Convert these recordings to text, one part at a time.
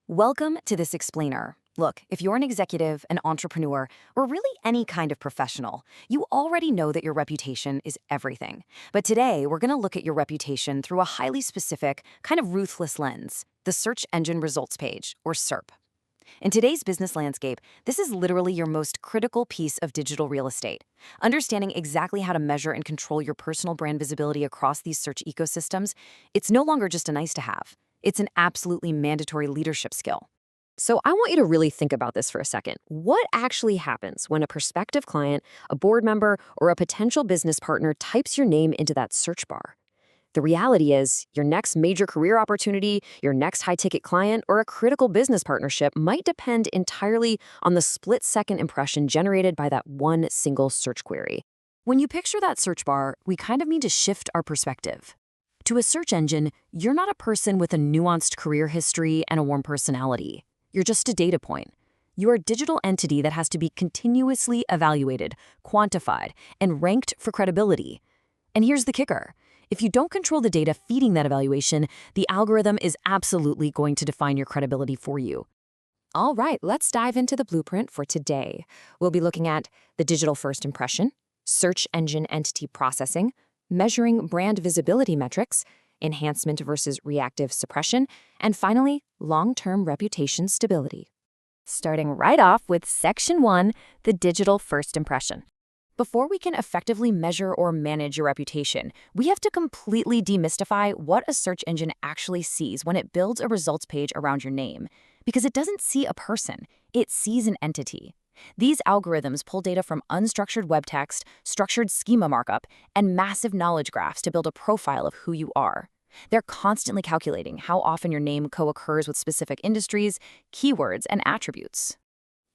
Welcome to this explainer. Look, if you're an executive, an entrepreneur, or really any kind of professional, you already know that your reputation is everything. But today, we're going to look at your reputation through a highly specific, kind of ruthless lens, the search engine results page, or SERP. In today's business landscape, this is literally your most critical piece of digital real estate. Understanding exactly how to measure and control your personal brand visibility across these search ecosystems, it's no longer just a nice to have. It's an absolutely mandatory leadership skill. So I want you to really think about this for a second. What actually happens when a prospective client, a board member, or a potential business partner types your name into that search bar? The reality is, your next major career opportunity, your next high-ticket client, or a critical business partnership might depend entirely on the split-second impression generated by that one single search query. When you picture that search bar, we kind of need to shift our perspective. To a search engine, you're not a person with a nuanced career history and a warm personality. You're just a data point. You're a digital entity that has to be continuously evaluated, quantified, and ranked for credibility. And here's the kicker. If you don't control the data feeding that evaluation, the algorithm is absolutely going to define your credibility for you. All right, let's dive into the blueprint for today. We'll be looking at the digital first impression, search engine entity processing, measuring brand visibility metrics, enhancement versus reactive suppression, and finally, long-term reputation stability. Starting right off with Section 1, the digital first impression. Before we can effectively measure or manage your reputation, we have to completely demystify what a search engine actually sees when it builds a results page around your name. Because it doesn't see a person, it sees an entity. These algorithms pull data from unstructured web text, structured schema markup, and massive knowledge graphs to build a profile of who you are. They're constantly calculating how often your name co-occurs with specific industries, keywords, and attributes.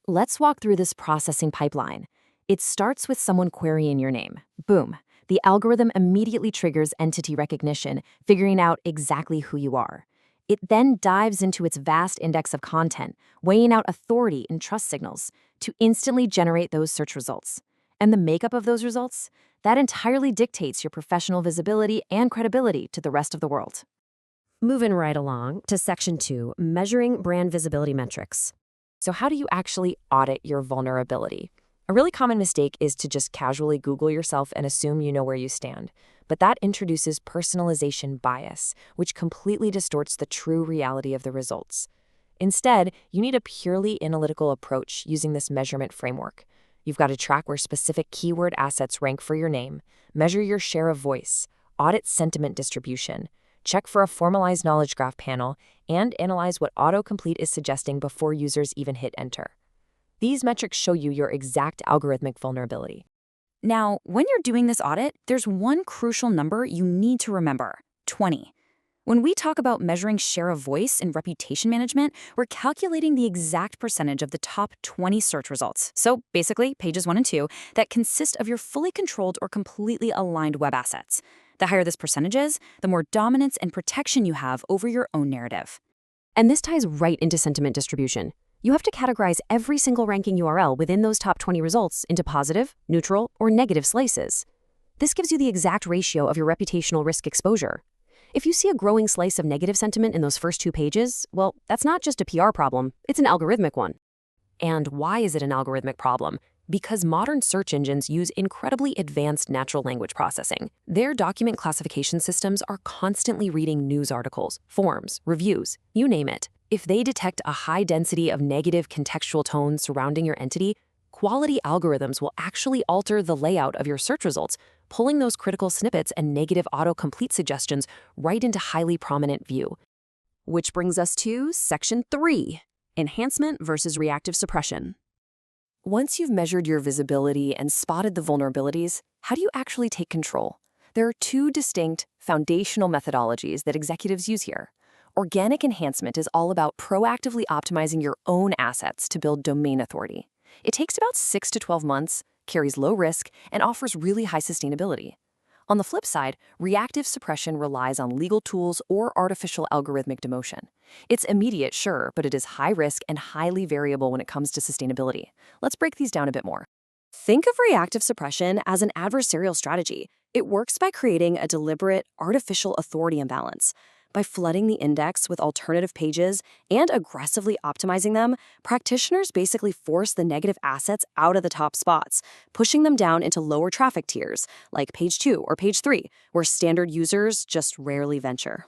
Let's walk through this processing pipeline. It starts with someone querying your name. Boom. The algorithm immediately triggers entity recognition, figuring out exactly who you are. It then dives into its vast index of content, weighing out authority and trust signals to instantly generate those search results. And the makeup of those results? That entirely dictates your professional visibility and credibility to the rest of the world. Moving right along to Section 2, measuring brand visibility metrics. So how do you actually audit your vulnerability? A really common mistake is to just casually Google yourself and assume you know where you stand. But that introduces personalization bias, which completely distorts the true reality of the results. Instead, you need a purely analytical approach using this measurement framework. You've got to track where specific keyword assets rank for your name, measure your share of voice, audit sentiment distribution, check for a formalized knowledge graph panel, and analyze what autocomplete is suggesting before users even hit enter. These metrics show you your exact algorithmic vulnerability. Now, when you're doing this audit, there's one crucial number you need to remember: 20. When we talk about measuring share of voice in reputation management, we're calculating the exact percentage of the top 20 search results, so basically pages 1 and 2, that consist of your fully controlled or completely aligned web assets. The higher this percentage is, the more dominance and protection you have over your own narrative. And this ties right into sentiment distribution. You have to categorize every single ranking URL within those top 20 results into positive, neutral, or negative slices. This gives you the exact ratio of your reputational risk exposure. If you see a growing slice of negative sentiment in those first 2 pages, well, that's not just a PR problem, it's an algorithmic one. And why is it an algorithmic problem? Because modern search engines use incredibly advanced natural language processing. Their document classification systems are constantly reading news articles, forms, reviews, you name it. If they detect a high density of negative contextual tones surrounding your entity, quality algorithms will actually alter the layout of your search results, pulling those critical snippets and negative autocomplete suggestions right into highly prominent view. Which brings us to Section 3, enhancement versus reactive suppression. Once you've measured your visibility and spotted the vulnerabilities, how do you actually take control? There are 2 distinct, foundational methodologies that executives use here. Organic enhancement is all about proactively optimizing your own assets to build domain authority. It takes about 6 to 12 months, carries low risk, and offers really high sustainability. On the flip side, reactive suppression relies on legal tools or artificial algorithmic demotion. It's immediate, sure, but it is high risk and highly variable when it comes to sustainability. Let's break these down a bit more. Think of reactive suppression as an adversarial strategy. It works by creating a deliberate, artificial authority imbalance. By flooding the index with alternative pages and aggressively optimizing them, practitioners basically force the negative assets out of the top spots, pushing them down into lower traffic tiers, like page 2 or page 3, where standard users just rarely venture.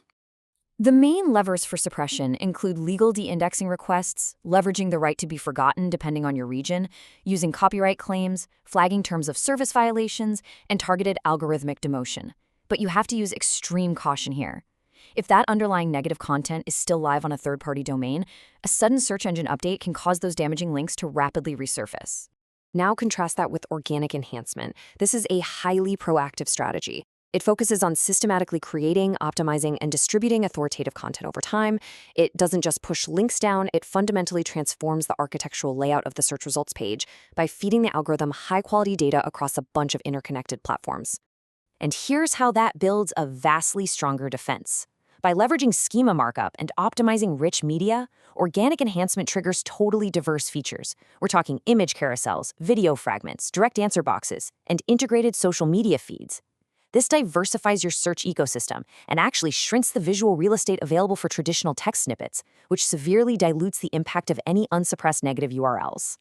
The main levers for suppression include legal de-indexing requests, leveraging the right to be forgotten depending on your region, using copyright claims, flagging terms of service violations, and targeted algorithmic demotion. But you have to use extreme caution here. If that underlying negative content is still live on a third-party domain, a sudden search engine update can cause those damaging links to rapidly resurface. Now contrast that with organic enhancement. This is a highly proactive strategy. It focuses on systematically creating, optimizing, and distributing authoritative content over time. It doesn't just push links down, it fundamentally transforms the architectural layout of the search results page by feeding the algorithm high-quality data across a bunch of interconnected platforms. And here's how that builds a vastly stronger defense. By leveraging schema markup and optimizing rich media, organic enhancement triggers totally diverse features. We're talking image carousels, video fragments, direct answer boxes, and integrated social media feeds. This diversifies your search ecosystem and actually shrinks the visual real estate available for traditional text snippets, which severely dilutes the impact of any unsuppressed negative URLs.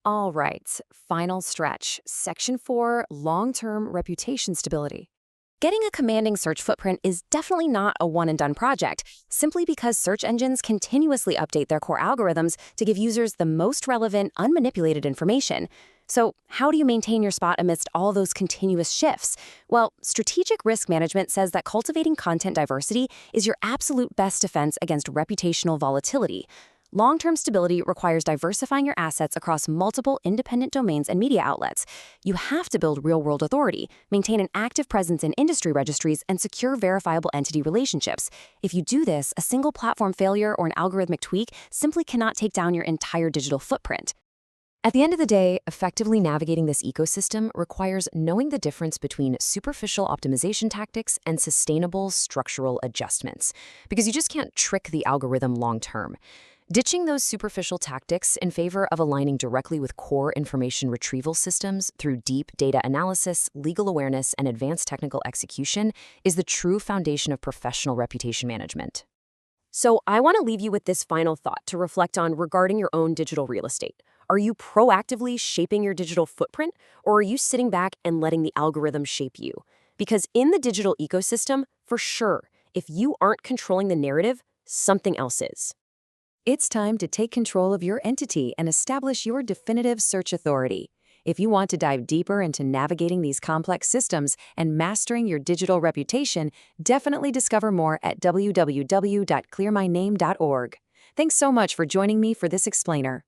All right, final stretch. Section 4, long-term reputation stability. Getting a commanding search footprint is definitely not a one-and-done project, simply because search engines continuously update their core algorithms to give users the most relevant, unmanipulated information. So how do you maintain your spot amidst all those continuous shifts? Well, strategic risk management says that cultivating content diversity is your absolute best defense against reputational volatility. Long-term stability requires diversifying your assets across multiple independent domains and media outlets. You have to build real-world authority, maintain an active presence in industry registries, and secure verifiable entity relationships. If you do this, a single platform failure or an algorithmic tweak simply cannot take down your entire digital footprint. At the end of the day, effectively navigating this ecosystem requires knowing the difference between superficial optimization tactics and sustainable structural adjustments, because you just can't trick the algorithm long-term. Ditching those superficial tactics in favor of aligning directly with core information retrieval systems through deep data analysis, legal awareness, and advanced technical execution is the true foundation of professional reputation management. So I want to leave you with this final thought to reflect on regarding your own digital real estate. Are you proactively shaping your digital footprint, or are you sitting back and letting the algorithm shape you? Because in the digital ecosystem, for sure, if you aren't controlling the narrative, something else is. It's time to take control of your entity and establish your definitive search authority. If you want to dive deeper into navigating these complex systems and mastering your digital reputation, definitely discover more at www.clearmyname.org. Thanks so much for joining me for this explainer.